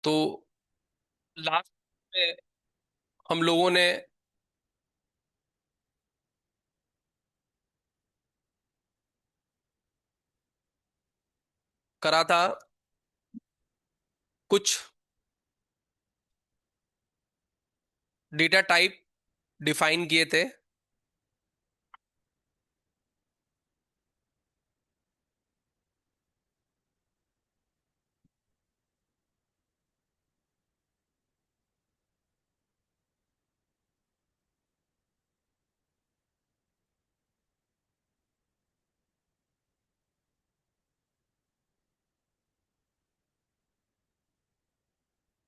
तो लास्ट में हम लोगों ने करा था कुछ डेटा टाइप डिफाइन किए थे।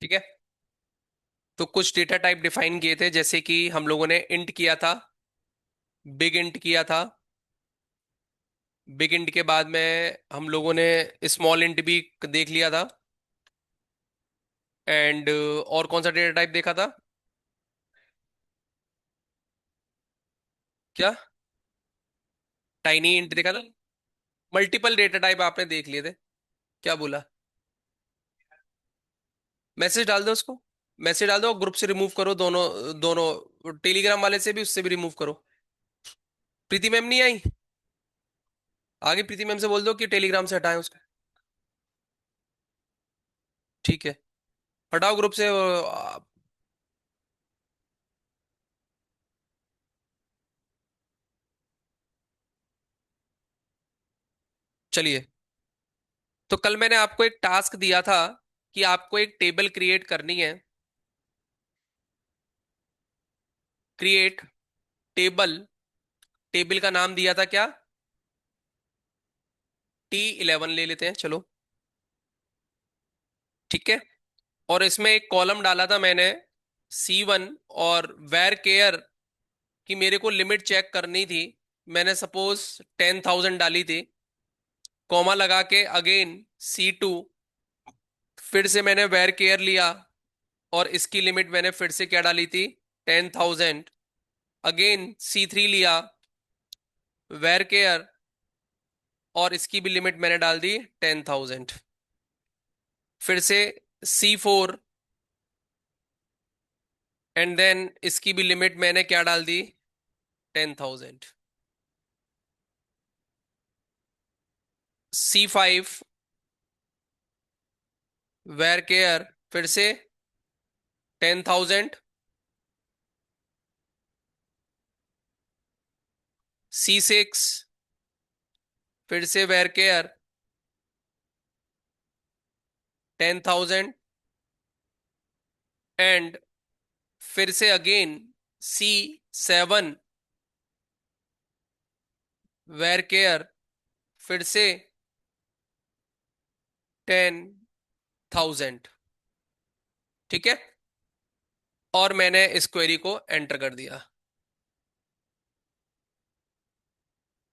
ठीक है। तो कुछ डेटा टाइप डिफाइन किए थे, जैसे कि हम लोगों ने इंट किया था, बिग इंट किया था। बिग इंट के बाद में हम लोगों ने स्मॉल इंट भी देख लिया था। एंड और कौन सा डेटा टाइप देखा था? क्या? टाइनी इंट देखा था। मल्टीपल डेटा टाइप आपने देख लिए थे। क्या बोला? मैसेज डाल दो उसको। मैसेज डाल दो, ग्रुप से रिमूव करो दोनों। दोनों टेलीग्राम वाले से भी, उससे भी रिमूव करो। प्रीति मैम नहीं आई? आगे प्रीति मैम से बोल दो कि टेलीग्राम से हटाएं उसको। ठीक है, हटाओ ग्रुप से। चलिए। तो कल मैंने आपको एक टास्क दिया था कि आपको एक टेबल क्रिएट करनी है। Create table. टेबल का नाम दिया था क्या? T11 ले लेते हैं, चलो। ठीक है। और इसमें एक कॉलम डाला था मैंने, C1। और वेर केयर की मेरे को लिमिट चेक करनी थी। मैंने सपोज 10,000 डाली थी। कॉमा लगा के अगेन C2। फिर से मैंने वेर केयर लिया, और इसकी लिमिट मैंने फिर से क्या डाली थी? 10,000। अगेन C3 लिया, वेर केयर, और इसकी भी लिमिट मैंने डाल दी 10,000। फिर से C4। एंड देन इसकी भी लिमिट मैंने क्या डाल दी? 10,000। C5, वेर केयर, फिर से 10,000। C6, फिर से वेर केयर, 10,000। एंड फिर से अगेन C7, वेर केयर, फिर से 10,000। ठीक है। और मैंने इस क्वेरी को एंटर कर दिया।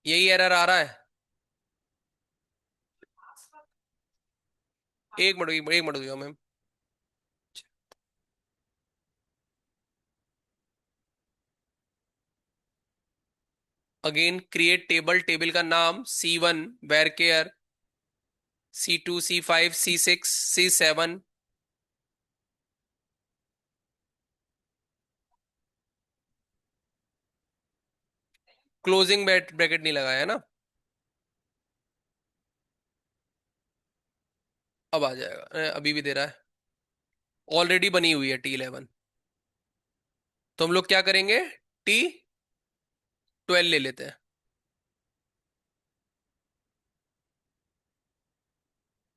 यही एरर आ रहा है। एक मिनट, एक मिनट दिया ma'am. Again create table. Table का नाम C1, where care, C2, C5, C6, C7। Closing bracket नहीं लगाया है ना? अब आ जाएगा। अभी भी दे रहा है। ऑलरेडी बनी हुई है T11। तो हम लोग क्या करेंगे? T12 ले लेते हैं।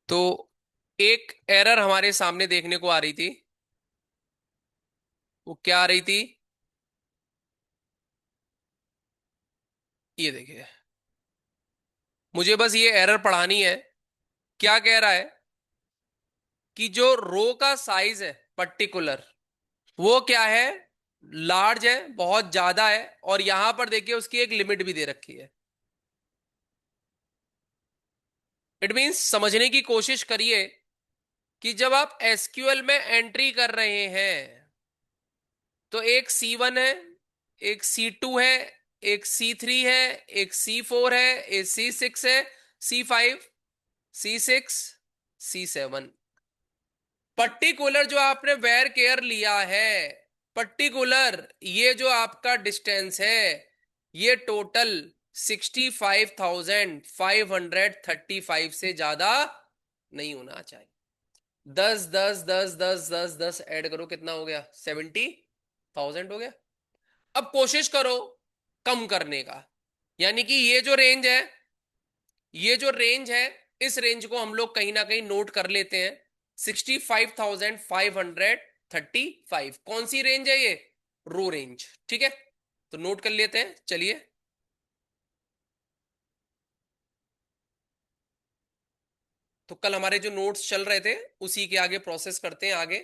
तो एक एरर हमारे सामने देखने को आ रही थी। वो क्या आ रही थी? ये देखिए। मुझे बस ये एरर पढ़ानी है। क्या कह रहा है? कि जो रो का साइज है पर्टिकुलर, वो क्या है? लार्ज है, बहुत ज्यादा है। और यहां पर देखिए उसकी एक लिमिट भी दे रखी है। इट मीन्स समझने की कोशिश करिए कि जब आप एसक्यूएल में एंट्री कर रहे हैं, तो एक C1 है, एक C2 है, एक C3 है, एक C4 है, एक C6 है, C5, C6, C7। पर्टिकुलर जो आपने वेयर केयर लिया है, पर्टिकुलर ये जो आपका डिस्टेंस है, ये टोटल 65,535 से ज्यादा नहीं होना चाहिए। 10 10 10 10 10 10 ऐड करो, कितना हो गया? 70,000 हो गया। अब कोशिश करो कम करने का, यानी कि ये जो रेंज है, इस रेंज को हम लोग कहीं ना कहीं नोट कर लेते हैं। 65,535 कौन सी रेंज है? ये रो रेंज, ठीक है। तो नोट कर लेते हैं, चलिए। तो कल हमारे जो नोट्स चल रहे थे उसी के आगे प्रोसेस करते हैं आगे।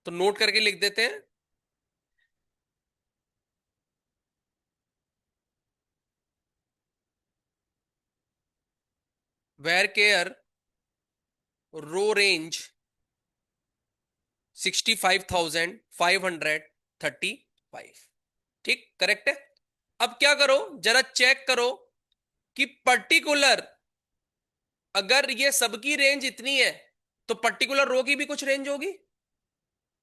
तो नोट करके लिख देते हैं। Where care row range 65,535। ठीक, करेक्ट है। अब क्या करो, जरा चेक करो कि पर्टिकुलर, अगर ये सबकी रेंज इतनी है तो पर्टिकुलर रो की भी कुछ रेंज होगी,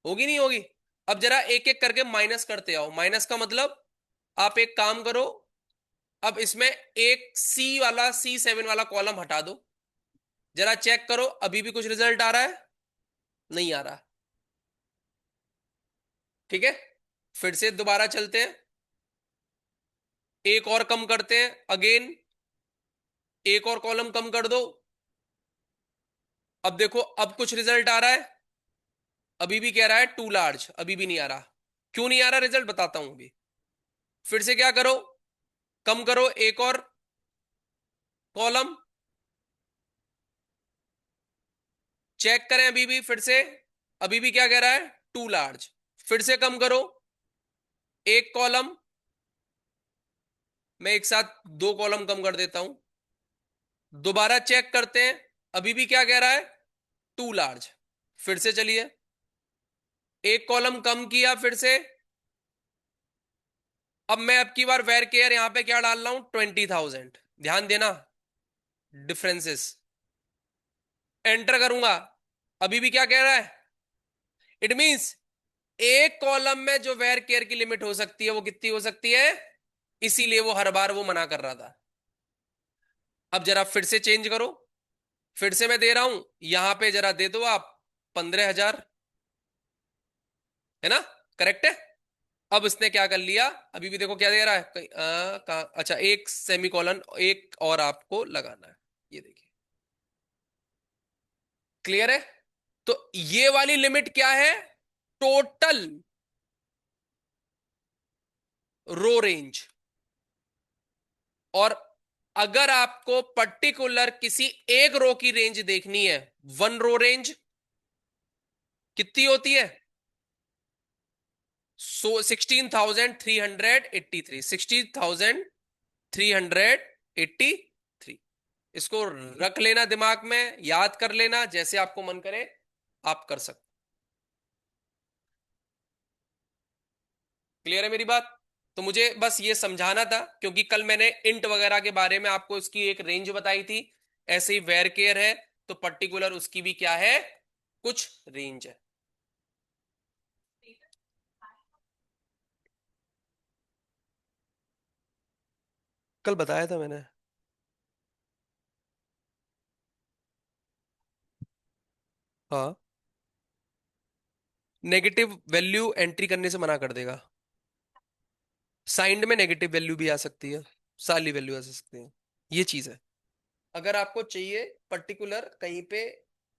होगी नहीं होगी? अब जरा एक एक करके माइनस करते आओ। माइनस का मतलब, आप एक काम करो, अब इसमें एक C7 वाला कॉलम हटा दो। जरा चेक करो अभी भी कुछ रिजल्ट आ रहा है? नहीं आ रहा। ठीक है, फिर से दोबारा चलते हैं, एक और कम करते हैं, अगेन एक और कॉलम कम कर दो। अब देखो अब कुछ रिजल्ट आ रहा है? अभी भी कह रहा है टू लार्ज, अभी भी नहीं आ रहा। क्यों नहीं आ रहा रिजल्ट, बताता हूं अभी। फिर से क्या करो, कम करो एक और कॉलम, चेक करें अभी भी, फिर से अभी भी क्या कह रहा है? Too large. फिर से कम करो एक कॉलम, मैं एक साथ दो कॉलम कम कर देता हूं। दोबारा चेक करते हैं, अभी भी क्या कह रहा है? Too large. फिर से चलिए, एक कॉलम कम किया फिर से। अब मैं अब की बार वेर केयर यहां पे क्या डाल रहा हूं? 20,000। ध्यान देना, डिफरेंसेस एंटर करूंगा, अभी भी क्या कह रहा है? इट मींस एक कॉलम में जो वेर केयर की लिमिट हो सकती है वो कितनी हो सकती है, इसीलिए वो हर बार वो मना कर रहा था। अब जरा फिर से चेंज करो, फिर से मैं दे रहा हूं, यहां पे जरा दे दो आप 15,000, है ना? करेक्ट है। अब इसने क्या कर लिया, अभी भी देखो क्या दे रहा है, अच्छा एक सेमीकोलन एक और आपको लगाना है, ये देखिए, क्लियर है। तो ये वाली लिमिट क्या है? Total row range. और अगर आपको पर्टिकुलर किसी एक रो की रेंज देखनी है, वन रो रेंज कितनी होती है? 16,383, 16,383। इसको रख लेना दिमाग में, याद कर लेना, जैसे आपको मन करे आप कर सकते। क्लियर है मेरी बात? तो मुझे बस ये समझाना था, क्योंकि कल मैंने इंट वगैरह के बारे में आपको इसकी एक रेंज बताई थी। ऐसे ही वेर केयर है तो पर्टिकुलर उसकी भी क्या है, कुछ रेंज है। कल बताया था मैंने। हाँ, नेगेटिव वैल्यू एंट्री करने से मना कर देगा। साइंड में नेगेटिव वैल्यू भी आ सकती है, सारी वैल्यू आ सकती है, ये चीज है। अगर आपको चाहिए पर्टिकुलर कहीं पे,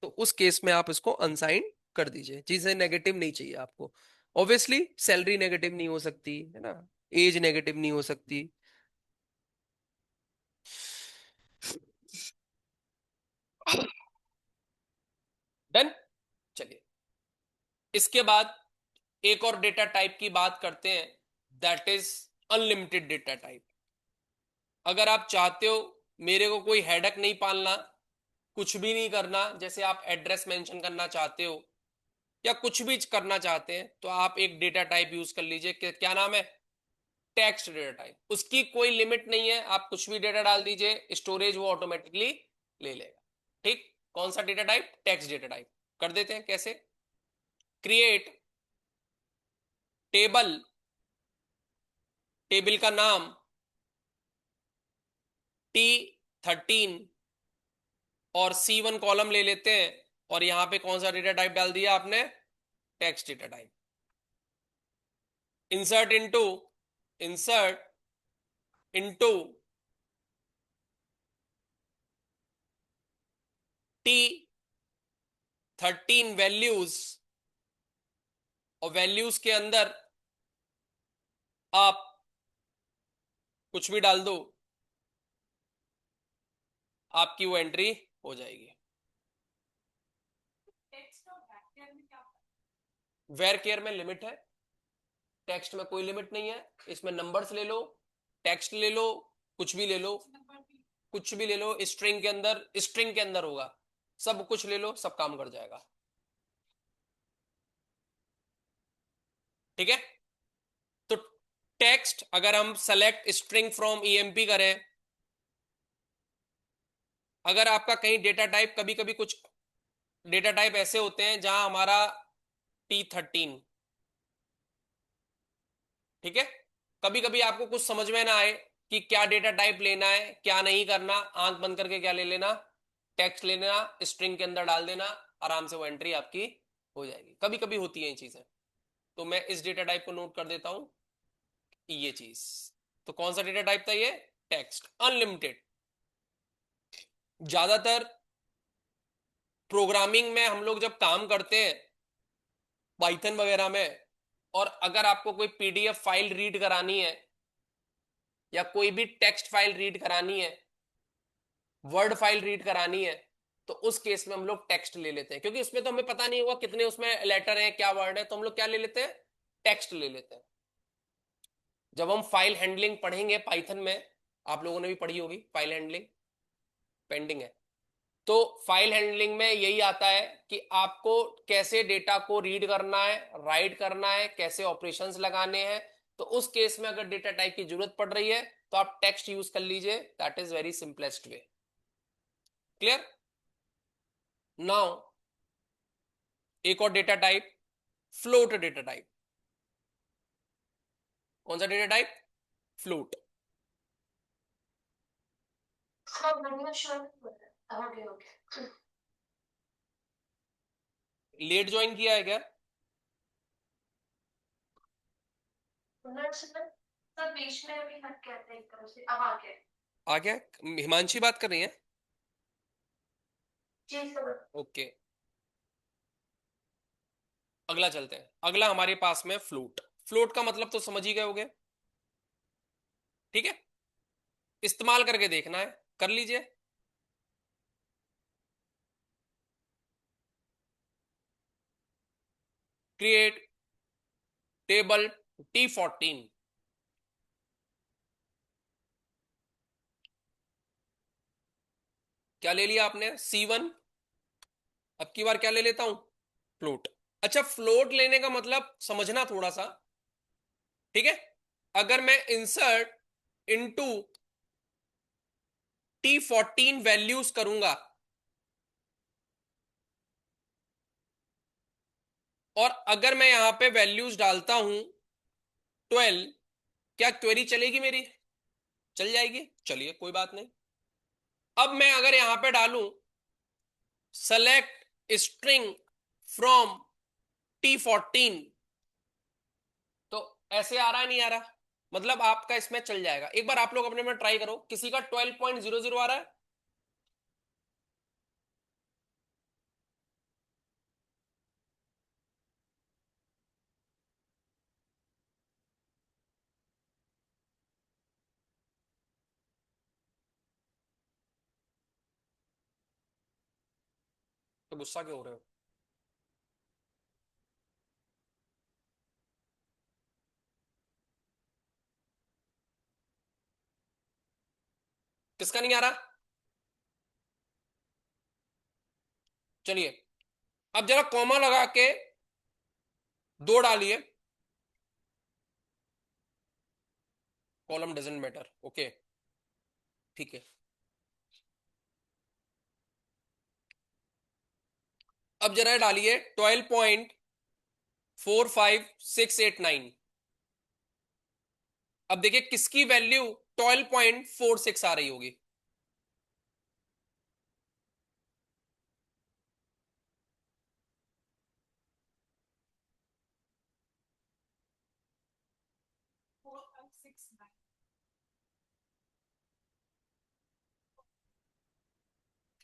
तो उस केस में आप इसको अनसाइंड कर दीजिए, चीजें नेगेटिव नहीं चाहिए आपको। ऑब्वियसली सैलरी नेगेटिव नहीं हो सकती है ना, एज नेगेटिव नहीं हो सकती। डन। चलिए, इसके बाद एक और डेटा टाइप की बात करते हैं, that is unlimited data type. अगर आप चाहते हो मेरे को कोई हेडक नहीं पालना, कुछ भी नहीं करना, जैसे आप एड्रेस मेंशन करना चाहते हो या कुछ भी करना चाहते हैं, तो आप एक डेटा टाइप यूज कर लीजिए। क्या नाम है? टेक्स्ट डेटा टाइप, उसकी कोई लिमिट नहीं है, आप कुछ भी डेटा डाल दीजिए, स्टोरेज वो ऑटोमेटिकली ले लेगा। ठीक, कौन सा data type? Text data type. कर देते हैं कैसे? क्रिएट टेबल, टेबल का नाम T13 और C1 कॉलम ले लेते हैं, और यहां पे कौन सा डेटा टाइप डाल दिया आपने? Text data type. Insert into, insert into T13 values, और वैल्यूज के अंदर आप कुछ भी डाल दो, आपकी वो एंट्री हो जाएगी। वेर केयर में लिमिट है, टेक्स्ट में कोई लिमिट नहीं है। इसमें नंबर्स ले लो, टेक्स्ट ले लो, कुछ भी ले लो, कुछ भी ले लो, स्ट्रिंग के अंदर, स्ट्रिंग के अंदर होगा, सब कुछ ले लो, सब काम कर जाएगा। ठीक है, तो टेक्स्ट अगर हम सेलेक्ट स्ट्रिंग फ्रॉम ईएमपी करें, अगर आपका कहीं डेटा टाइप, कभी कभी कुछ डेटा टाइप ऐसे होते हैं जहां हमारा T13, ठीक है, कभी कभी आपको कुछ समझ में ना आए कि क्या डेटा टाइप लेना है क्या नहीं करना, आंख बंद करके क्या ले लेना? टेक्स्ट ले लेना, स्ट्रिंग के अंदर डाल देना, आराम से वो एंट्री आपकी हो जाएगी। कभी कभी होती है ये चीजें, तो मैं इस डेटा टाइप को नोट कर देता हूं, ये चीज। तो कौन सा डेटा टाइप था ये? Text unlimited. ज्यादातर प्रोग्रामिंग में हम लोग जब काम करते हैं पाइथन वगैरह में, और अगर आपको कोई पीडीएफ फाइल रीड करानी है या कोई भी टेक्स्ट फाइल रीड करानी है, वर्ड फाइल रीड करानी है, तो उस केस में हम लोग टेक्स्ट ले लेते हैं, क्योंकि उसमें तो हमें पता नहीं होगा कितने उसमें लेटर हैं, क्या वर्ड है, तो हम लोग क्या ले लेते हैं? टेक्स्ट ले लेते हैं। जब हम फाइल हैंडलिंग पढ़ेंगे पाइथन में, आप लोगों ने भी पढ़ी होगी फाइल हैंडलिंग, पेंडिंग है, तो फाइल हैंडलिंग में यही आता है कि आपको कैसे डेटा को रीड करना है, राइट करना है, कैसे ऑपरेशंस लगाने हैं। तो उस केस में अगर डेटा टाइप की जरूरत पड़ रही है तो आप टेक्स्ट यूज कर लीजिए, that is very simplest way. Clear? Now एक और data type, float data type. कौन सा data type? Float. Late join किया है क्या? बीच में अभी हट गया था एकदम से, अब आ गया। आ गया? हिमांशी बात कर रही है? जी सर। ओके, अगला चलते हैं। अगला हमारे पास में फ्लोट। फ्लोट का मतलब तो समझ ही गए होगे, ठीक है, इस्तेमाल करके देखना है, कर लीजिए। Create table T14। क्या ले लिया आपने? C1। अब की बार क्या ले लेता हूं? फ्लोट। अच्छा, फ्लोट लेने का मतलब समझना थोड़ा सा, ठीक है। अगर मैं इंसर्ट इनटू T14 वैल्यूज करूंगा, और अगर मैं यहां पे वैल्यूज डालता हूं 12, क्या क्वेरी चलेगी मेरी? चल जाएगी, चलिए कोई बात नहीं। अब मैं अगर यहां पे डालूं सेलेक्ट स्ट्रिंग फ्रॉम T14, तो ऐसे आ रहा है नहीं आ रहा? मतलब आपका इसमें चल जाएगा। एक बार आप लोग अपने में ट्राई करो, किसी का 12.00 आ रहा है? तो गुस्सा क्यों हो रहे हो? किसका नहीं आ रहा? चलिए, अब जरा कॉमा लगा के दो डालिए। कॉलम डजेंट मैटर, ओके, ठीक है। अब जरा डालिए 12.45689। अब देखिए किसकी वैल्यू 12.46 आ रही होगी।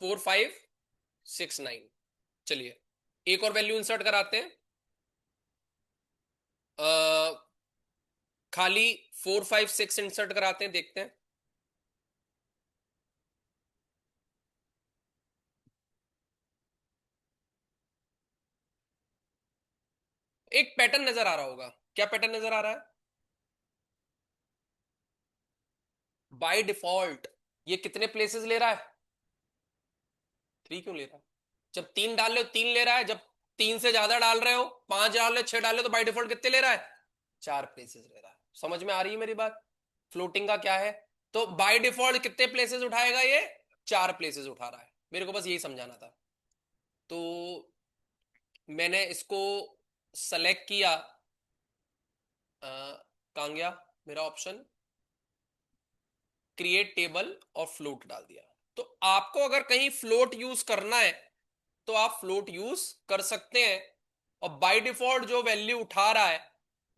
4569। चलिए एक और वैल्यू इंसर्ट कराते हैं। खाली 456 इंसर्ट कराते हैं, देखते हैं। एक पैटर्न नजर आ रहा होगा। क्या पैटर्न नजर आ रहा है? बाय डिफॉल्ट ये कितने प्लेसेस ले रहा है? 3 क्यों ले रहा है? जब 3 डाल रहे हो 3 ले रहा है, जब 3 से ज्यादा डाल रहे हो, 5 डाल रहे हो, 6 डाल रहे हो, तो बाय डिफॉल्ट कितने ले रहा है? 4 प्लेसेस ले रहा है। समझ में आ रही है मेरी बात? फ्लोटिंग का क्या है? तो बाय डिफॉल्ट कितने प्लेसेस उठाएगा ये? 4 प्लेसेस उठा रहा है। मेरे को बस यही समझाना था। तो मैंने इसको सेलेक्ट किया। कहाँ गया मेरा ऑप्शन? क्रिएट टेबल और फ्लोट डाल दिया। तो आपको अगर कहीं फ्लोट यूज करना है तो आप फ्लोट यूज कर सकते हैं। और बाय डिफॉल्ट जो वैल्यू उठा रहा है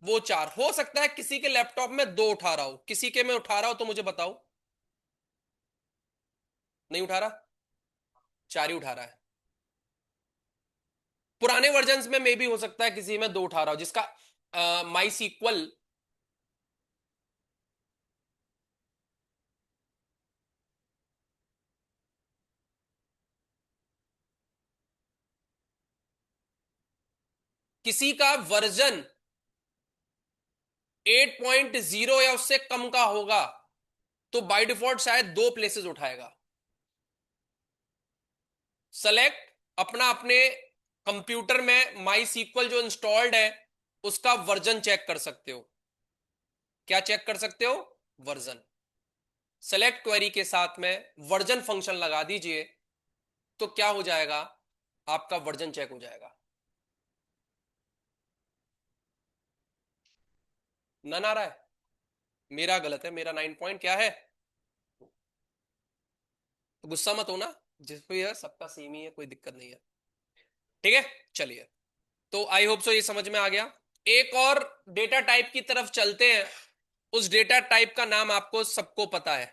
वो 4। हो सकता है किसी के लैपटॉप में 2 उठा रहा हो, किसी के में उठा रहा हो, तो मुझे बताओ। नहीं उठा रहा? 4 ही उठा रहा है। पुराने वर्जन में मे भी हो सकता है किसी में 2 उठा रहा हो, जिसका माई सीक्वल। किसी का वर्जन 8.0 या उससे कम का होगा तो बाय डिफॉल्ट शायद 2 प्लेसेस उठाएगा। सेलेक्ट अपना अपने कंप्यूटर में माई सीक्वल जो इंस्टॉल्ड है उसका वर्जन चेक कर सकते हो। क्या चेक कर सकते हो? वर्जन। सेलेक्ट क्वेरी के साथ में वर्जन फंक्शन लगा दीजिए, तो क्या हो जाएगा? आपका वर्जन चेक हो जाएगा। नन आ रहा है? मेरा गलत है, मेरा 9 पॉइंट क्या है। तो गुस्सा मत होना, जिस भी है सबका सेम ही है, कोई दिक्कत नहीं है। ठीक है, चलिए। तो आई होप सो ये समझ में आ गया। एक और डेटा टाइप की तरफ चलते हैं। उस डेटा टाइप का नाम आपको सबको पता है,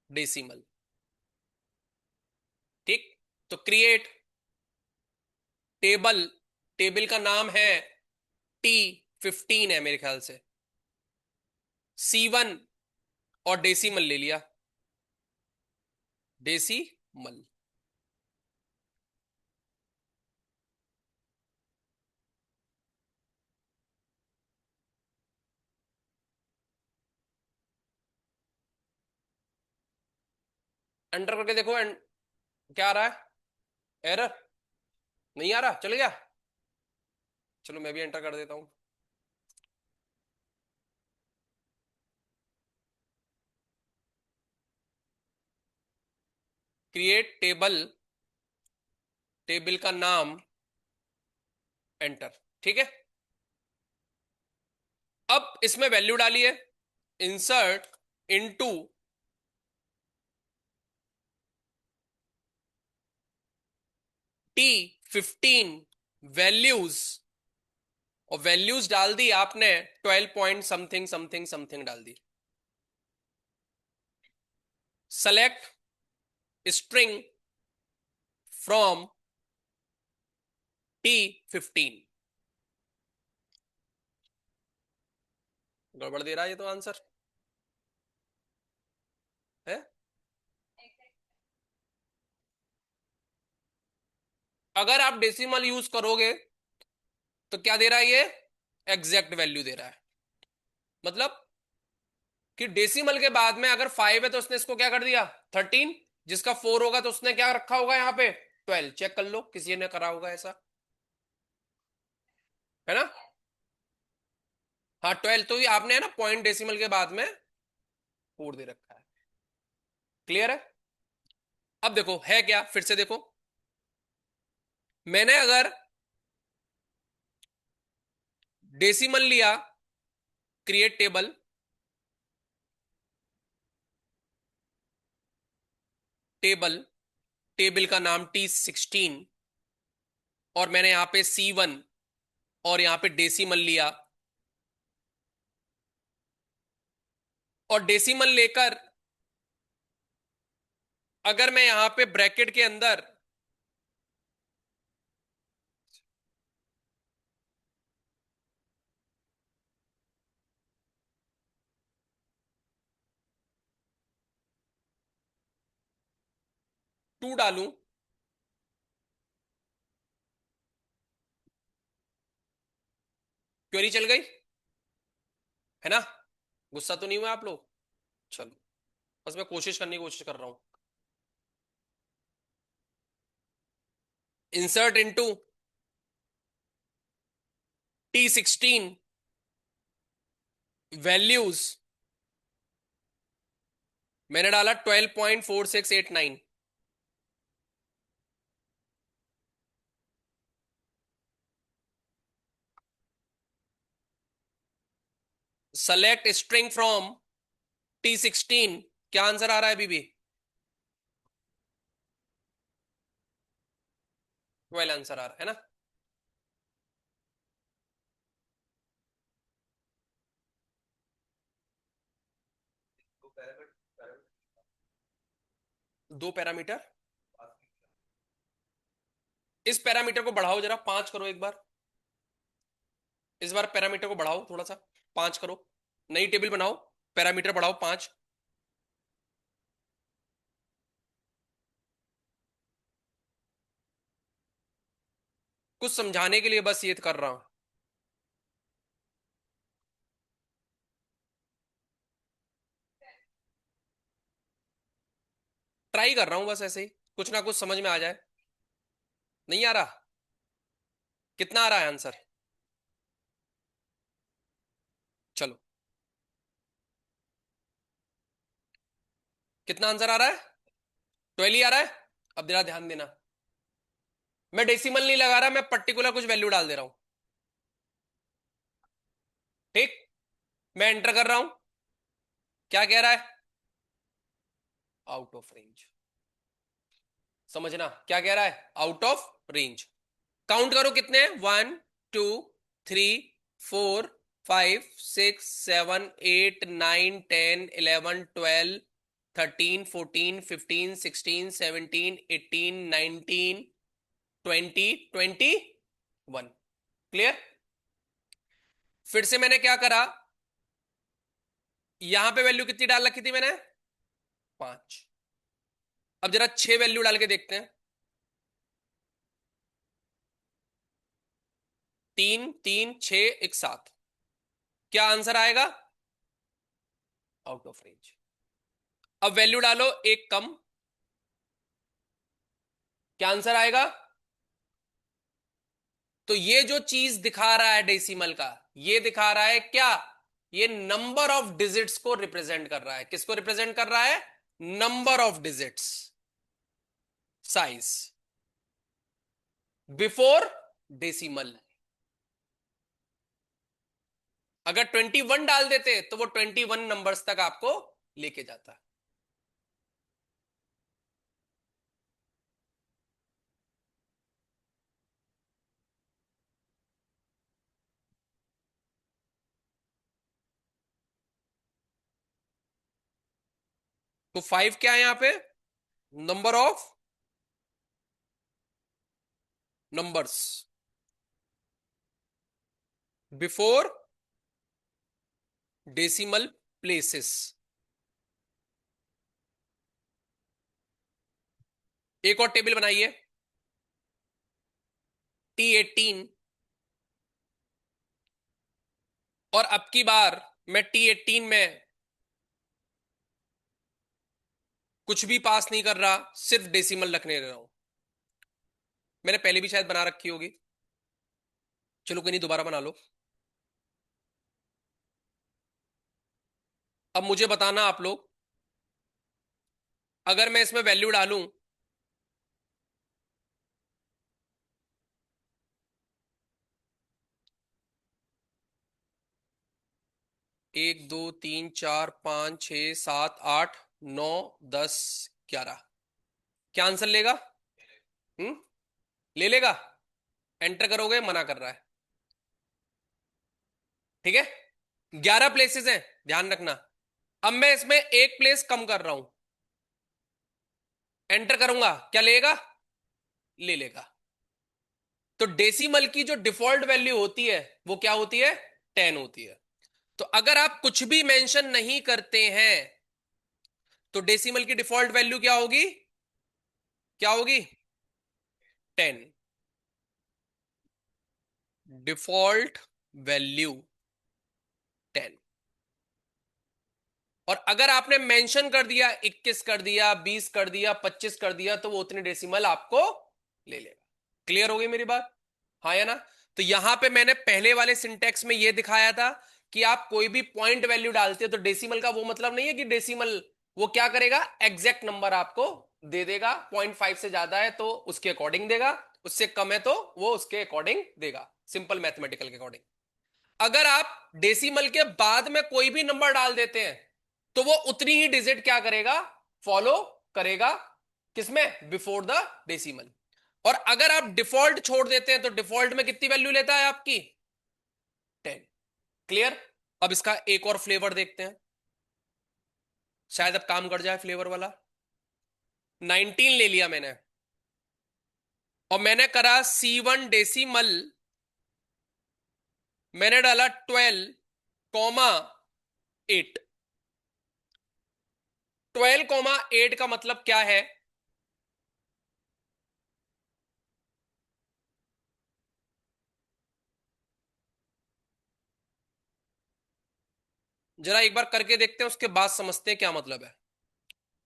डेसिमल। ठीक। तो क्रिएट टेबल। टेबल का नाम है T15 है मेरे ख्याल से। C1 और डेसिमल ले लिया। डेसिमल। एंटर करके देखो क्या आ रहा है? एरर? नहीं आ रहा? चल गया? चलो मैं भी एंटर कर देता हूं। Create table. टेबल का नाम एंटर। ठीक है। अब इसमें वैल्यू डालिए। Insert into T15 values. और वैल्यूज डाल दी आपने 12 पॉइंट समथिंग समथिंग समथिंग डाल दी। Select string from T15। गड़बड़ दे रहा है ये तो आंसर है। अगर आप डेसिमल यूज करोगे तो क्या दे रहा है ये? एग्जैक्ट वैल्यू दे रहा है। मतलब कि डेसिमल के बाद में अगर 5 है तो उसने इसको क्या कर दिया? 13। जिसका 4 होगा तो उसने क्या रखा होगा यहाँ पे? 12। चेक कर लो, किसी ने करा होगा ऐसा, है ना? हाँ 12। तो ये आपने है ना पॉइंट डेसिमल के बाद में कोड दे रखा है। क्लियर है? अब देखो है क्या, फिर से देखो। मैंने अगर डेसिमल लिया, क्रिएट टेबल, टेबल, टेबल का नाम T16, और मैंने यहां पे C1 और यहां पे डेसिमल लिया, और डेसिमल लेकर अगर मैं यहां पे ब्रैकेट के अंदर टू डालूं, क्वेरी चल गई है ना? गुस्सा तो नहीं हुआ आप लोग? चलो, बस मैं कोशिश करने की कोशिश कर रहा हूं। इंसर्ट इनटू T16 वैल्यूज, मैंने डाला 12.4689। सेलेक्ट स्ट्रिंग फ्रॉम T16, क्या आंसर आ रहा है बीबी? 12 आंसर आ रहा है ना? दो पैरामीटर, इस पैरामीटर को बढ़ाओ जरा, 5 करो एक बार। इस बार पैरामीटर को बढ़ाओ थोड़ा सा, 5 करो। नई टेबल बनाओ, पैरामीटर बढ़ाओ 5। कुछ समझाने के लिए बस ये कर रहा हूं। ट्राई कर रहा हूं बस, ऐसे ही कुछ ना कुछ समझ में आ जाए। नहीं आ रहा? कितना आ रहा है आंसर? चलो, कितना आंसर आ रहा है? 12 ही आ रहा है। अब जरा ध्यान देना, मैं डेसिमल नहीं लगा रहा, मैं पर्टिकुलर कुछ वैल्यू डाल दे रहा हूं। ठीक, मैं एंटर कर रहा हूं। क्या कह रहा है? Out of range. समझना क्या कह रहा है, आउट ऑफ रेंज। काउंट करो कितने हैं, 1 2 3 4 5 6 7 8 9 10 11 12 13 14 15 16 17 18 19 20 21। क्लियर? फिर से मैंने क्या करा, यहां पे वैल्यू कितनी डाल रखी थी मैंने? 5। अब जरा 6 वैल्यू डाल के देखते हैं। 3 3 6 एक साथ, क्या आंसर आएगा? Out of range. अब वैल्यू डालो एक कम, क्या आंसर आएगा? तो ये जो चीज दिखा रहा है डेसिमल का, ये दिखा रहा है क्या? ये नंबर ऑफ डिजिट्स को रिप्रेजेंट कर रहा है। किसको रिप्रेजेंट कर रहा है? Number of digits, size, before decimal. अगर 21 डाल देते तो वो 21 नंबर्स तक आपको लेके जाता। तो 5 क्या है यहां पे? Number of numbers before decimal places. एक और टेबल बनाइए, T18, और अब की बार मैं T18 में कुछ भी पास नहीं कर रहा, सिर्फ डेसिमल रखने दे रहा हूं। मैंने पहले भी शायद बना रखी होगी, चलो कोई नहीं, दोबारा बना लो। अब मुझे बताना आप लोग, अगर मैं इसमें वैल्यू डालूं, एक दो तीन चार पाँच छ सात आठ नौ 10 11, क्या आंसर लेगा? हम्म, ले लेगा? एंटर करोगे, मना कर रहा है। ठीक है, 11 प्लेसेस हैं, ध्यान रखना। अब मैं इसमें एक प्लेस कम कर रहा हूं, एंटर करूंगा, क्या लेगा? ले लेगा। तो डेसिमल की जो डिफॉल्ट वैल्यू होती है वो क्या होती है? 10 होती है। तो अगर आप कुछ भी मेंशन नहीं करते हैं तो डेसिमल की डिफॉल्ट वैल्यू क्या होगी? क्या होगी? 10। Default value 10। और अगर आपने मेंशन कर दिया, 21 कर दिया, 20 कर दिया, 25 कर दिया, तो वो उतने डेसिमल आपको ले लेगा। क्लियर हो गई मेरी बात? हाँ या ना? तो यहां पे मैंने पहले वाले सिंटेक्स में ये दिखाया था कि आप कोई भी पॉइंट वैल्यू डालते हो तो डेसिमल का वो मतलब नहीं है कि डेसिमल वो क्या करेगा, एग्जैक्ट नंबर आपको दे देगा। 0.5 से ज्यादा है तो उसके अकॉर्डिंग देगा, उससे कम है तो वो उसके अकॉर्डिंग देगा, सिंपल मैथमेटिकल के अकॉर्डिंग। अगर आप डेसिमल के बाद में कोई भी नंबर डाल देते हैं तो वो उतनी ही डिजिट क्या करेगा, फॉलो करेगा, किसमें? Before the decimal. और अगर आप डिफॉल्ट छोड़ देते हैं तो डिफॉल्ट में कितनी वैल्यू लेता है आपकी? 10। क्लियर? अब इसका एक और फ्लेवर देखते हैं, शायद अब काम कर जाए फ्लेवर वाला। 19 ले लिया मैंने और मैंने करा C1 डेसिमल, मैंने डाला 12,8। 12,8 का मतलब क्या है? जरा एक बार करके देखते हैं, उसके बाद समझते हैं क्या मतलब है।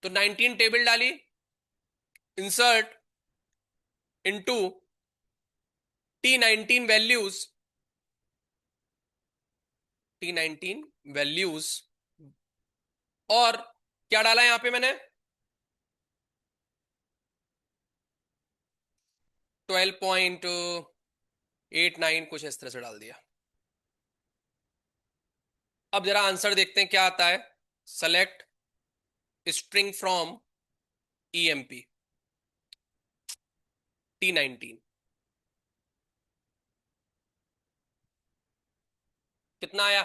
तो 19 टेबल डाली, insert into T19 values, T19 values, और क्या डाला यहां पे मैंने? 12.89 कुछ इस तरह से डाल दिया। अब जरा आंसर देखते हैं क्या आता है। Select string from EMP T19, कितना आया?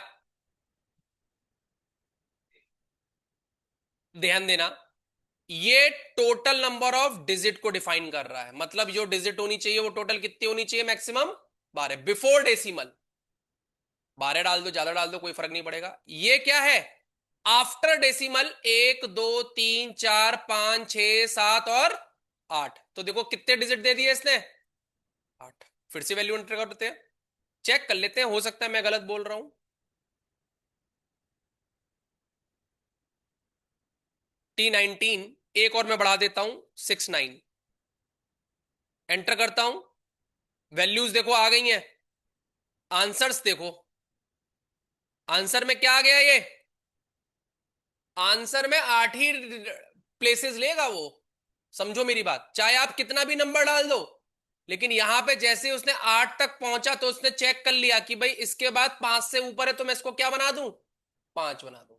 ध्यान देना, ये टोटल नंबर ऑफ डिजिट को डिफाइन कर रहा है, मतलब जो डिजिट होनी चाहिए वो टोटल कितनी होनी चाहिए? Maximum 12 before decimal. 12 डाल दो, ज्यादा डाल दो, कोई फर्क नहीं पड़ेगा। ये क्या है? आफ्टर डेसिमल, 1 2 3 4 5 6 7 और 8। तो देखो कितने डिजिट दे दिए इसने? 8। फिर से वैल्यू एंटर करते हैं, चेक कर लेते हैं, हो सकता है मैं गलत बोल रहा हूं। T19 एक और मैं बढ़ा देता हूं, 69। एंटर करता हूं, वैल्यूज देखो आ गई हैं। आंसर्स देखो, आंसर में क्या आ गया? ये आंसर में 8 ही प्लेसेस लेगा वो। समझो मेरी बात, चाहे आप कितना भी नंबर डाल दो, लेकिन यहां पे जैसे उसने 8 तक पहुंचा तो उसने चेक कर लिया कि भाई इसके बाद 5 से ऊपर है तो मैं इसको क्या बना दूं? 5 बना दूं।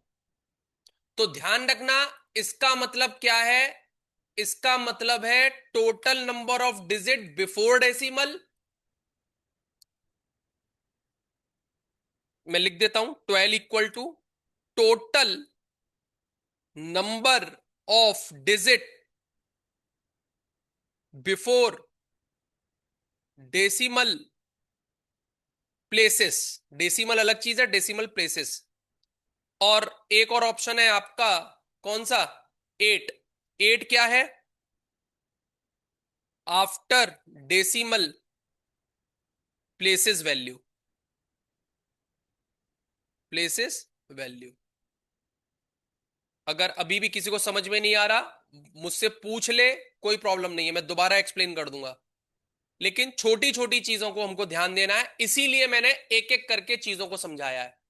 तो ध्यान रखना, इसका मतलब क्या है? इसका मतलब है total number of digit before decimal. मैं लिख देता हूं, 12 equal to total number of digit before decimal places. Decimal अलग चीज है, डेसिमल प्लेसेस। और एक और ऑप्शन है आपका, कौन सा? 8। 8 क्या है? After decimal places value, places value. अगर अभी भी किसी को समझ में नहीं आ रहा, मुझसे पूछ ले, कोई प्रॉब्लम नहीं है, मैं दोबारा एक्सप्लेन कर दूंगा। लेकिन छोटी छोटी चीजों को हमको ध्यान देना है, इसीलिए मैंने एक एक करके चीजों को समझाया है।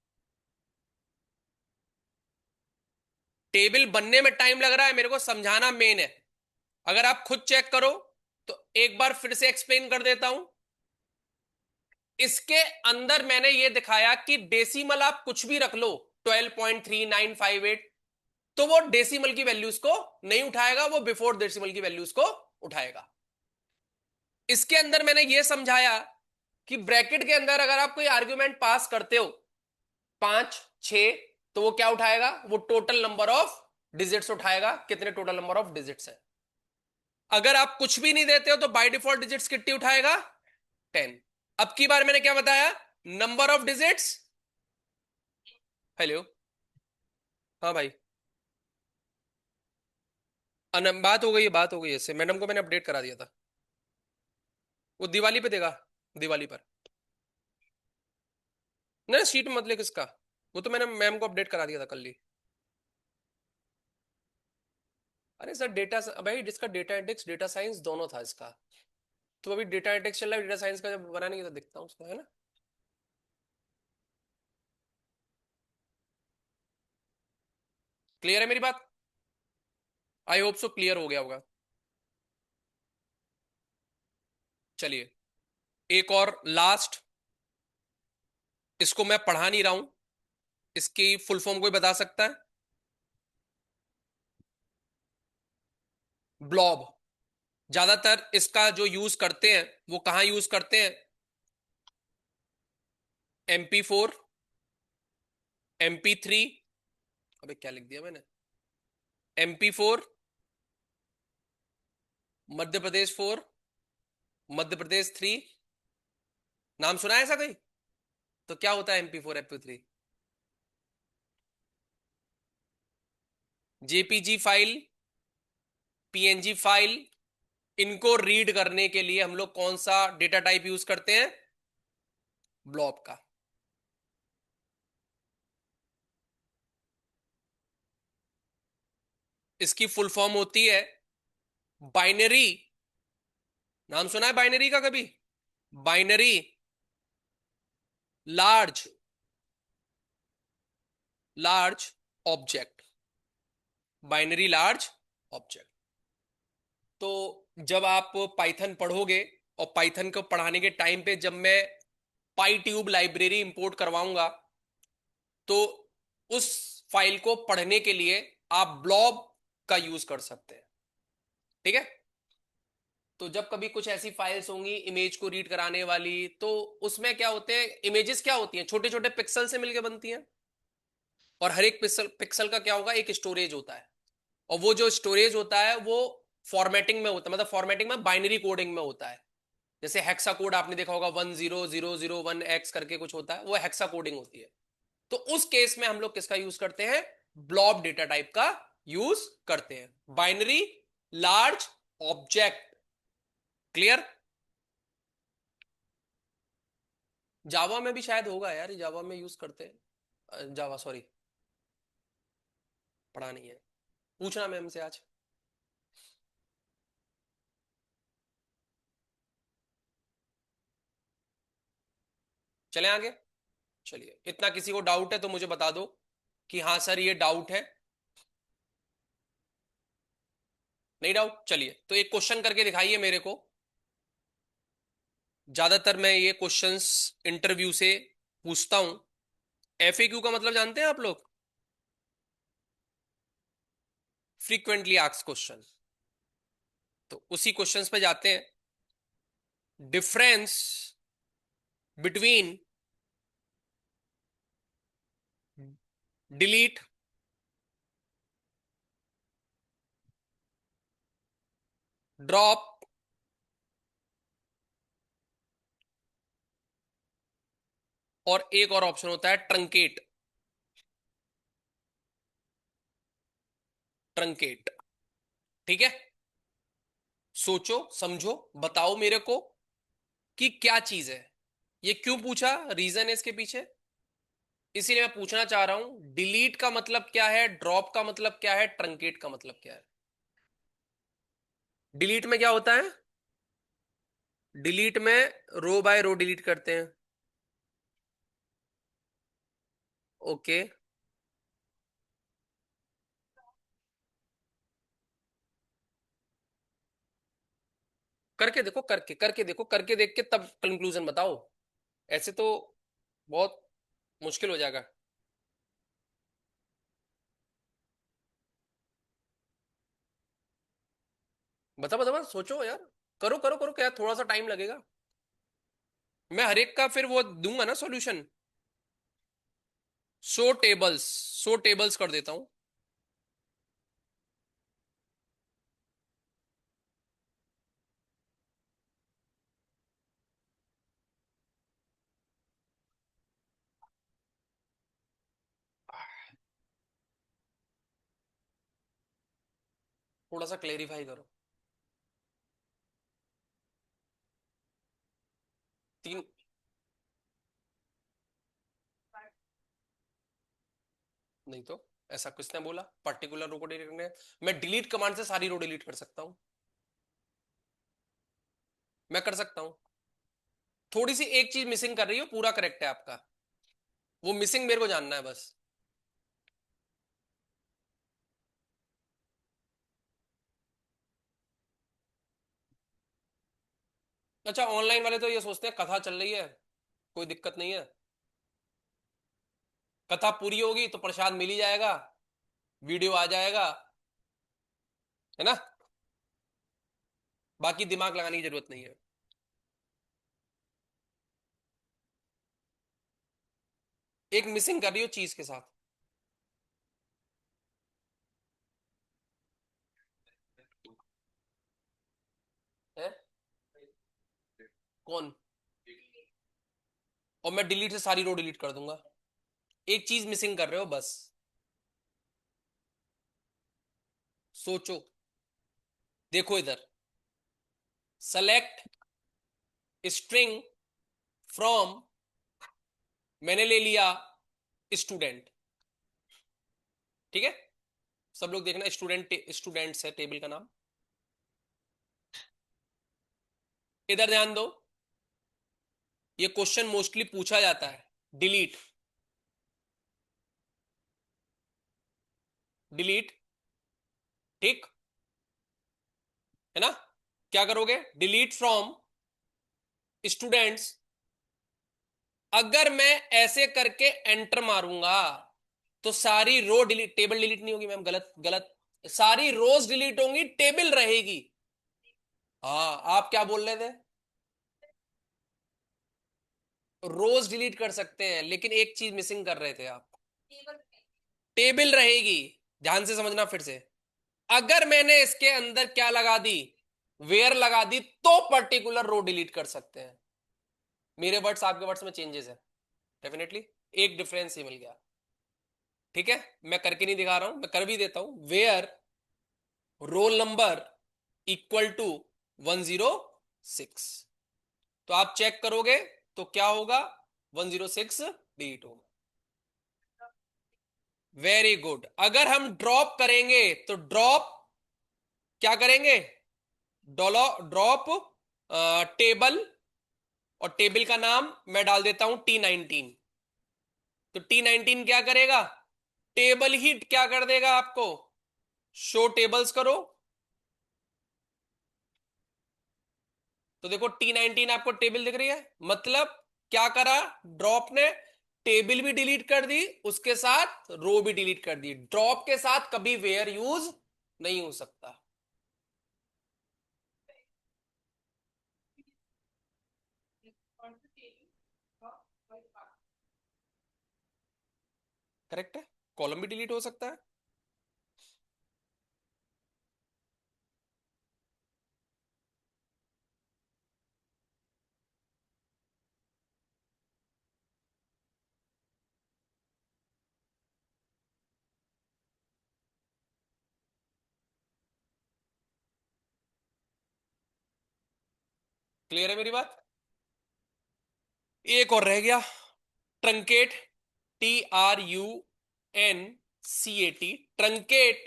टेबल बनने में टाइम लग रहा है, मेरे को समझाना मेन है। अगर आप खुद चेक करो तो एक बार फिर से एक्सप्लेन कर देता हूं। इसके अंदर मैंने ये दिखाया कि डेसिमल आप कुछ भी रख लो, 12.3958, तो वो डेसिमल की वैल्यूज को नहीं उठाएगा, वो बिफोर डेसिमल की वैल्यूज को उठाएगा। इसके अंदर मैंने ये समझाया कि ब्रैकेट के अंदर अगर आप कोई आर्ग्यूमेंट पास करते हो 5, 6, तो वो क्या उठाएगा, वो टोटल नंबर ऑफ डिजिट्स उठाएगा, कितने टोटल नंबर ऑफ डिजिट्स है। अगर आप कुछ भी नहीं देते हो तो बाय डिफॉल्ट डिजिट्स कितनी उठाएगा, 10। अब की बार मैंने क्या बताया, नंबर ऑफ डिजिट्स। हेलो, हाँ भाई, बात हो गई है, बात हो गई है, इससे मैडम को मैंने अपडेट करा दिया था। वो दिवाली पे देगा, दिवाली पर। नहीं शीट मत ले किसका, वो तो मैंने मैम को अपडेट करा दिया था कल ही। अरे सर डेटा, भाई जिसका डेटा एडिक्स डेटा साइंस दोनों था इसका, तो अभी डेटा एडिक्स चल रहा है, डेटा साइंस का जब बनाने की तो दिखता हूँ उसको, है ना। क्लियर है मेरी बात? आई होप सो क्लियर हो गया होगा। चलिए, एक और लास्ट, इसको मैं पढ़ा नहीं रहा हूं, इसकी फुल फॉर्म कोई बता सकता है? ब्लॉब। ज्यादातर इसका जो यूज करते हैं वो कहां यूज करते हैं, MP4, MP3, अबे क्या लिख दिया मैंने, MP4, मध्य प्रदेश 4, मध्य प्रदेश 3। नाम सुना है ऐसा कोई? तो क्या होता है MP4 MP3? JPG file, PNG file, इनको रीड करने के लिए हम लोग कौन सा डेटा टाइप यूज करते हैं, ब्लॉब का। इसकी फुल फॉर्म होती है बाइनरी। नाम सुना है बाइनरी का कभी? Binary large, large object, binary large object. तो जब आप पाइथन पढ़ोगे, और पाइथन को पढ़ाने के टाइम पे जब मैं पाई ट्यूब लाइब्रेरी इंपोर्ट करवाऊंगा, तो उस फाइल को पढ़ने के लिए आप ब्लॉब का यूज कर सकते हैं। ठीक है। तो जब कभी कुछ ऐसी फाइल्स होंगी इमेज को रीड कराने वाली, तो उसमें क्या होते हैं, इमेजेस क्या होती हैं, छोटे छोटे पिक्सल से मिलकर बनती हैं। और हर एक पिक्सल पिक्सल का क्या होगा, एक स्टोरेज होता है। और वो जो स्टोरेज होता है वो फॉर्मेटिंग में होता है, मतलब फॉर्मेटिंग में बाइनरी कोडिंग में होता है। जैसे हेक्सा कोड आपने देखा होगा, 100001x करके कुछ होता है, वो हेक्सा कोडिंग होती है। तो उस केस में हम लोग किसका यूज करते हैं, ब्लॉब डेटा टाइप का यूज करते हैं, बाइनरी लार्ज ऑब्जेक्ट। क्लियर? जावा में भी शायद होगा यार, जावा में यूज करते हैं, जावा सॉरी, पढ़ा नहीं है, पूछना मैम से आज। चले आगे। चलिए, इतना किसी को डाउट है तो मुझे बता दो कि हाँ सर ये डाउट है। नहीं डाउट, चलिए तो एक क्वेश्चन करके दिखाइए मेरे को। ज्यादातर मैं ये क्वेश्चंस इंटरव्यू से पूछता हूं। FAQ का मतलब जानते हैं आप लोग? Frequently asked question. तो उसी क्वेश्चंस पे जाते हैं। डिफरेंस बिटवीन डिलीट, ड्रॉप, और एक और ऑप्शन होता है ट्रंकेट। ट्रंकेट। ठीक है। सोचो समझो, बताओ मेरे को कि क्या चीज है। ये क्यों पूछा, रीजन है इसके पीछे, इसीलिए मैं पूछना चाह रहा हूं डिलीट का मतलब क्या है, ड्रॉप का मतलब क्या है, ट्रंकेट का मतलब क्या है। डिलीट में क्या होता है, डिलीट में रो बाय रो डिलीट करते हैं। ओके। करके देखो, करके करके देखो, करके देख के तब कंक्लूजन बताओ। ऐसे तो बहुत मुश्किल हो जाएगा। बता बता बता, सोचो यार। करो करो करो, क्या थोड़ा सा टाइम लगेगा। मैं हर एक का फिर वो दूंगा ना सॉल्यूशन। 100 टेबल्स, 100 टेबल्स कर देता हूँ। थोड़ा सा क्लेरिफाई करो। तीन। नहीं तो, ऐसा किसने बोला पर्टिकुलर रो को डिलीट करने? मैं डिलीट कमांड से सारी रो डिलीट कर सकता हूँ। मैं कर सकता हूँ। थोड़ी सी एक चीज मिसिंग कर रही हो, पूरा करेक्ट है आपका। वो मिसिंग मेरे को जानना है बस। अच्छा, ऑनलाइन वाले तो ये सोचते हैं कथा चल रही है, कोई दिक्कत नहीं है। कथा पूरी होगी तो प्रसाद मिल ही जाएगा, वीडियो आ जाएगा, है ना। बाकी दिमाग लगाने की जरूरत नहीं है। एक मिसिंग कर रही हो चीज के साथ। है? कौन? और मैं डिलीट से सारी रो डिलीट कर दूंगा। एक चीज मिसिंग कर रहे हो बस। सोचो। देखो इधर, सेलेक्ट स्ट्रिंग फ्रॉम, मैंने ले लिया स्टूडेंट। ठीक है, सब लोग देखना, स्टूडेंट स्टूडेंट्स है टेबल का नाम। इधर ध्यान दो, ये क्वेश्चन मोस्टली पूछा जाता है। डिलीट, डिलीट, ठीक है ना। क्या करोगे? Delete from students. अगर मैं ऐसे करके एंटर मारूंगा तो सारी रो डिलीट, टेबल डिलीट नहीं होगी मैम, गलत गलत। सारी रोज डिलीट होंगी, टेबल रहेगी। हाँ, आप क्या बोल रहे थे? रोज डिलीट कर सकते हैं, लेकिन एक चीज मिसिंग कर रहे थे आप। टेबल रहेगी। ध्यान से समझना फिर से। अगर मैंने इसके अंदर क्या लगा दी, वेयर लगा दी, तो पर्टिकुलर रो डिलीट कर सकते हैं। मेरे वर्ड्स आपके वर्ड्स में चेंजेस है, डेफिनेटली। एक डिफरेंस ही मिल गया। ठीक है, मैं करके नहीं दिखा रहा हूं, मैं कर भी देता हूं। Where roll number equal to 106, तो आप चेक करोगे तो क्या होगा? 106 डिलीट होगा। Very good. अगर हम ड्रॉप करेंगे तो ड्रॉप क्या करेंगे? ड्रॉप टेबल, और टेबल का नाम मैं डाल देता हूं T19। तो T19 क्या करेगा? टेबल ही क्या कर देगा आपको? शो टेबल्स करो। तो देखो T19 आपको टेबल दिख रही है, मतलब क्या करा ड्रॉप ने? टेबल भी डिलीट कर दी, उसके साथ रो भी डिलीट कर दी। ड्रॉप के साथ कभी वेयर यूज नहीं हो सकता। करेक्ट है, कॉलम भी डिलीट हो सकता है। क्लियर है मेरी बात? एक और रह गया, truncate. TRUNCAT, truncate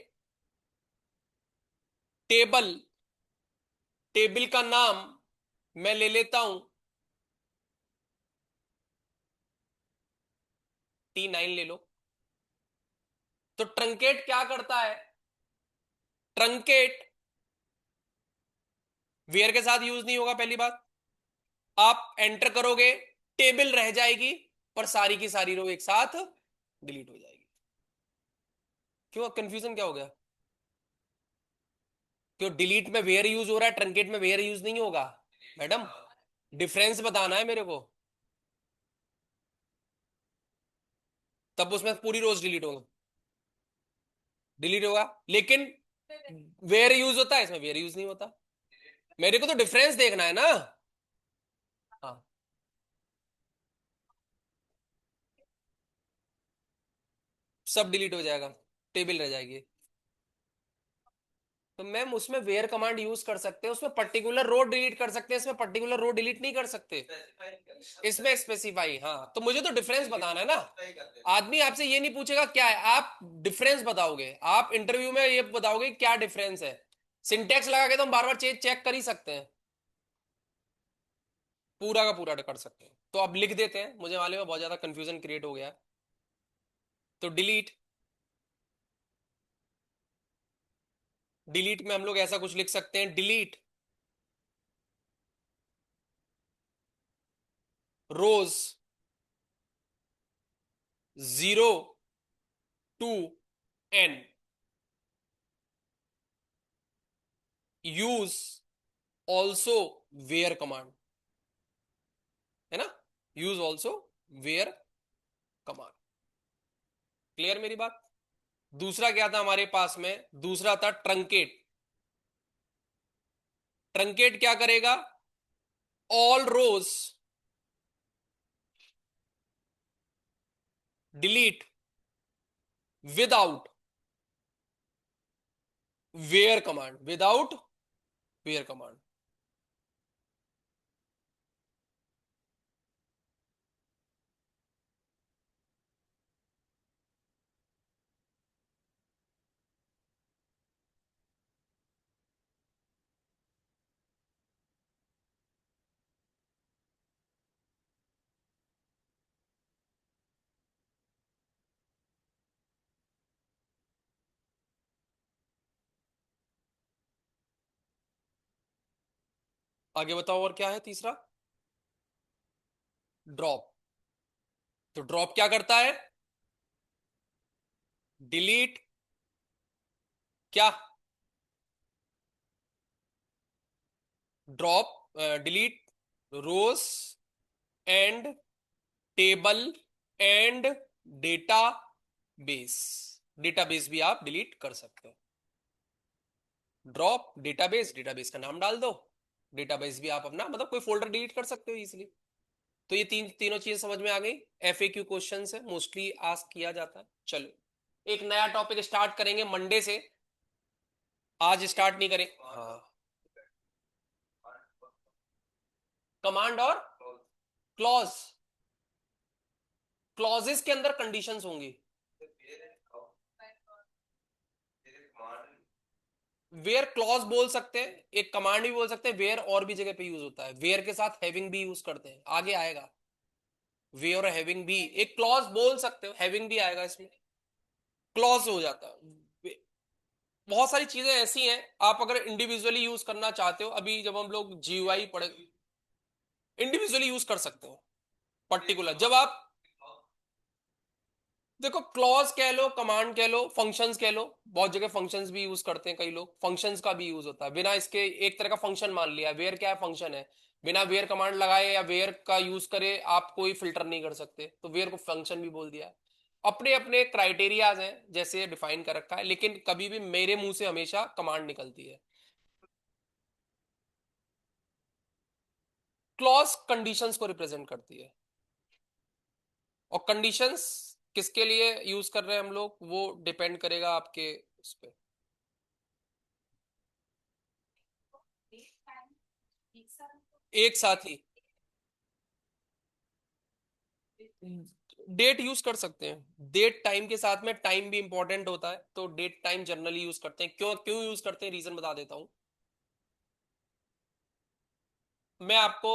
table. Table का नाम मैं ले लेता हूं T9, ले लो। तो ट्रंकेट क्या करता है? ट्रंकेट वेयर के साथ यूज नहीं होगा पहली बात। आप एंटर करोगे, टेबल रह जाएगी, पर सारी की सारी रो एक साथ डिलीट हो जाएगी। क्यों, कंफ्यूजन क्या हो गया? क्यों डिलीट में वेयर यूज हो रहा है, ट्रंकेट में वेयर यूज नहीं होगा? मैडम, डिफरेंस बताना है मेरे को। तब उसमें पूरी रोज डिलीट होगा, डिलीट होगा। लेकिन वेयर यूज होता है, इसमें वेयर यूज नहीं होता। मेरे को तो डिफरेंस देखना है ना। हाँ, सब डिलीट हो जाएगा, टेबल रह जाएगी। तो मैम उसमें वेयर कमांड यूज कर सकते हैं, उसमें पर्टिकुलर रो डिलीट कर सकते हैं, इसमें पर्टिकुलर रो डिलीट नहीं कर सकते। इसमें स्पेसिफाई, हाँ, तो मुझे तो डिफरेंस बताना है ना। आदमी आपसे ये नहीं पूछेगा क्या है, आप डिफरेंस बताओगे, आप इंटरव्यू में ये बताओगे क्या डिफरेंस है। सिंटेक्स लगा के तो हम बार बार चेक चेक कर ही सकते हैं, पूरा का पूरा कर सकते हैं। तो अब लिख देते हैं, मुझे मालूम है बहुत ज्यादा कंफ्यूजन क्रिएट हो गया है। तो डिलीट, डिलीट में हम लोग ऐसा कुछ लिख सकते हैं, delete rows 0 to n, use also where command, है ना, use also where command. Clear मेरी बात? दूसरा क्या था हमारे पास में? दूसरा था ट्रंकेट। ट्रंकेट क्या करेगा? All rows delete without where command, without where command. आगे बताओ और क्या है तीसरा? ड्रॉप। तो ड्रॉप क्या करता है? डिलीट क्या? Drop, delete rows and table and data base. Database भी आप डिलीट कर सकते हो। ड्रॉप डेटाबेस, डेटाबेस का नाम डाल दो। डेटाबेस भी आप अपना मतलब कोई फोल्डर डिलीट कर सकते हो इजीली। तो ये तीनों चीजें समझ में आ गई। एफएक्यू क्वेश्चन है, मोस्टली आस्क किया जाता है। चलो एक नया टॉपिक स्टार्ट करेंगे मंडे से, आज स्टार्ट नहीं करें। हाँ, कमांड और क्लॉज। क्लॉजेस के अंदर कंडीशंस होंगी। वेयर क्लॉज बोल सकते हैं, एक कमांड भी बोल सकते हैं। वेयर और भी जगह पे यूज होता है, वेयर के साथ हैविंग भी यूज करते हैं, आगे आएगा। वेयर और हैविंग भी एक क्लॉज बोल सकते हो, हैविंग भी आएगा इसमें, क्लॉज हो जाता है। बहुत सारी चीजें ऐसी हैं, आप अगर इंडिविजुअली यूज करना चाहते हो, अभी जब हम लोग जीयूआई पढ़े, इंडिविजुअली यूज कर सकते हो। पर्टिकुलर जब आप देखो, क्लॉज कह लो, कमांड कह लो, फंक्शंस कह लो, बहुत जगह फंक्शंस भी यूज करते हैं कई लोग, फंक्शंस का भी यूज होता है बिना इसके। एक तरह का फंक्शन मान लिया, वेयर क्या है? फंक्शन है। बिना वेयर कमांड लगाए या वेयर का यूज करे आप कोई फिल्टर नहीं कर सकते, तो वेयर को फंक्शन भी बोल दिया। अपने अपने क्राइटेरियाज हैं जैसे डिफाइन कर रखा है, लेकिन कभी भी मेरे मुंह से हमेशा कमांड निकलती है। क्लॉज कंडीशंस को रिप्रेजेंट करती है, और कंडीशंस किसके लिए यूज कर रहे हैं हम लोग, वो डिपेंड करेगा आपके उस पर। एक साथ ही डेट यूज कर सकते हैं, डेट टाइम के साथ में, टाइम भी इंपॉर्टेंट होता है, तो डेट टाइम जनरली यूज करते हैं। क्यों क्यों यूज करते हैं, रीजन बता देता हूं। मैं आपको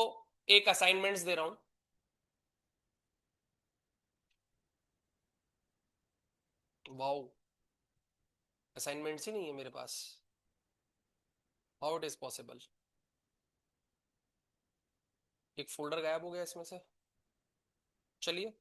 एक असाइनमेंट्स दे रहा हूं। वाओ, असाइनमेंट्स ही नहीं है मेरे पास, हाउ इट इज पॉसिबल? एक फोल्डर गायब हो गया इसमें से। चलिए।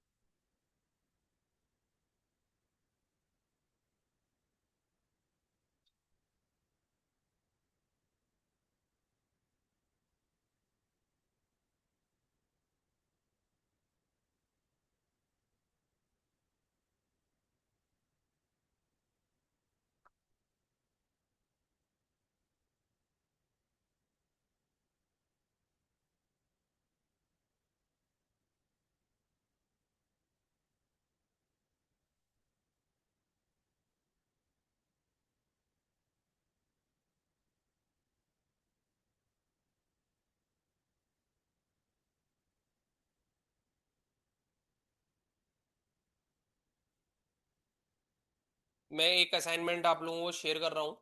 मैं एक असाइनमेंट आप लोगों को शेयर कर रहा हूँ।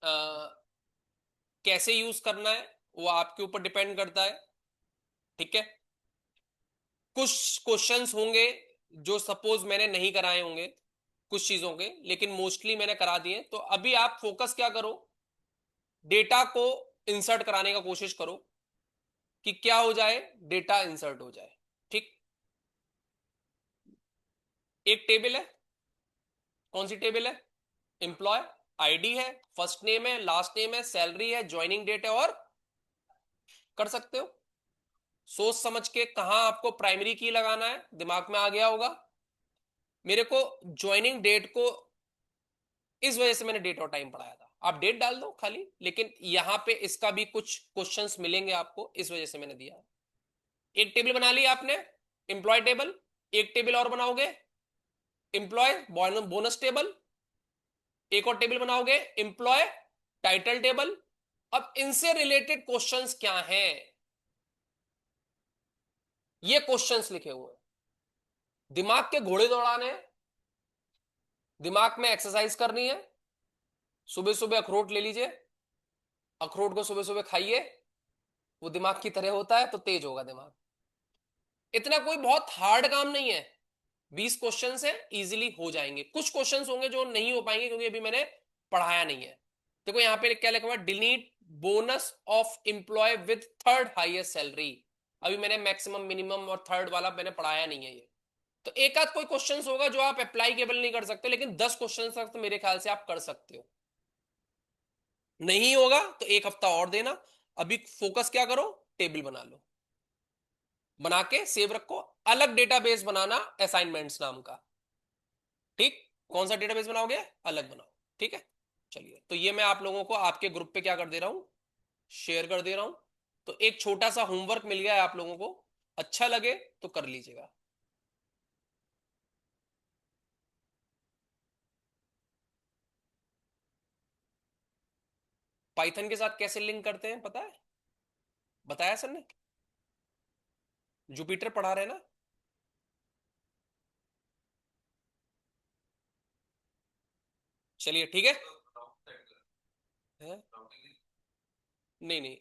अ, कैसे यूज करना है वो आपके ऊपर डिपेंड करता है। ठीक है। कुछ क्वेश्चंस होंगे जो सपोज मैंने नहीं कराए होंगे कुछ चीजों के, लेकिन मोस्टली मैंने करा दिए। तो अभी आप फोकस क्या करो, डेटा को इंसर्ट कराने का कोशिश करो कि क्या हो जाए, डेटा इंसर्ट हो जाए। ठीक। एक टेबल है। कौन सी टेबल है? एम्प्लॉय आईडी है, फर्स्ट नेम है, लास्ट नेम है, सैलरी है, ज्वाइनिंग डेट है, और कर सकते हो सोच समझ के कहां आपको प्राइमरी की लगाना है, दिमाग में आ गया होगा। मेरे को ज्वाइनिंग डेट को इस वजह से मैंने डेट और टाइम पढ़ाया था, आप डेट डाल दो खाली, लेकिन यहां पे इसका भी कुछ क्वेश्चंस मिलेंगे आपको, इस वजह से मैंने दिया। एक टेबल बना लिया आपने, एम्प्लॉय टेबल। एक टेबल और बनाओगे, एम्प्लॉय बोनस टेबल। एक और टेबल बनाओगे, एम्प्लॉय टाइटल टेबल। अब इनसे रिलेटेड क्वेश्चंस क्या हैं, ये क्वेश्चंस लिखे हुए हैं। दिमाग के घोड़े दौड़ाने हैं, दिमाग में एक्सरसाइज करनी है। सुबह सुबह अखरोट ले लीजिए, अखरोट को सुबह सुबह खाइए, वो दिमाग की तरह होता है तो तेज होगा दिमाग। इतना कोई बहुत हार्ड काम नहीं है। 20 क्वेश्चन है, इजीली हो जाएंगे। कुछ क्वेश्चन होंगे जो नहीं हो पाएंगे क्योंकि अभी मैंने पढ़ाया नहीं है। देखो यहाँ पे क्या लिखा हुआ, delete bonus of employee with third highest salary. अभी मैंने मैक्सिमम मिनिमम और थर्ड वाला मैंने पढ़ाया नहीं है ये। तो एक आध कोई क्वेश्चन होगा जो आप अप्लाई नहीं कर सकते, लेकिन 10 क्वेश्चन तक तो मेरे ख्याल से आप कर सकते हो। नहीं होगा तो एक हफ्ता और देना। अभी फोकस क्या करो, टेबल बना लो, बना के सेव रखो। अलग डेटाबेस बनाना असाइनमेंट्स नाम का। ठीक। कौन सा डेटाबेस बनाओगे, अलग बनाओ। ठीक है। चलिए, तो ये मैं आप लोगों को आपके ग्रुप पे क्या कर दे रहा हूं, शेयर कर दे रहा हूं। तो एक छोटा सा होमवर्क मिल गया है आप लोगों को, अच्छा लगे तो कर लीजिएगा। पाइथन के साथ कैसे लिंक करते हैं पता है? बताया सर ने, जुपिटर पढ़ा रहे हैं ना। चलिए ठीक है। है? नहीं नहीं,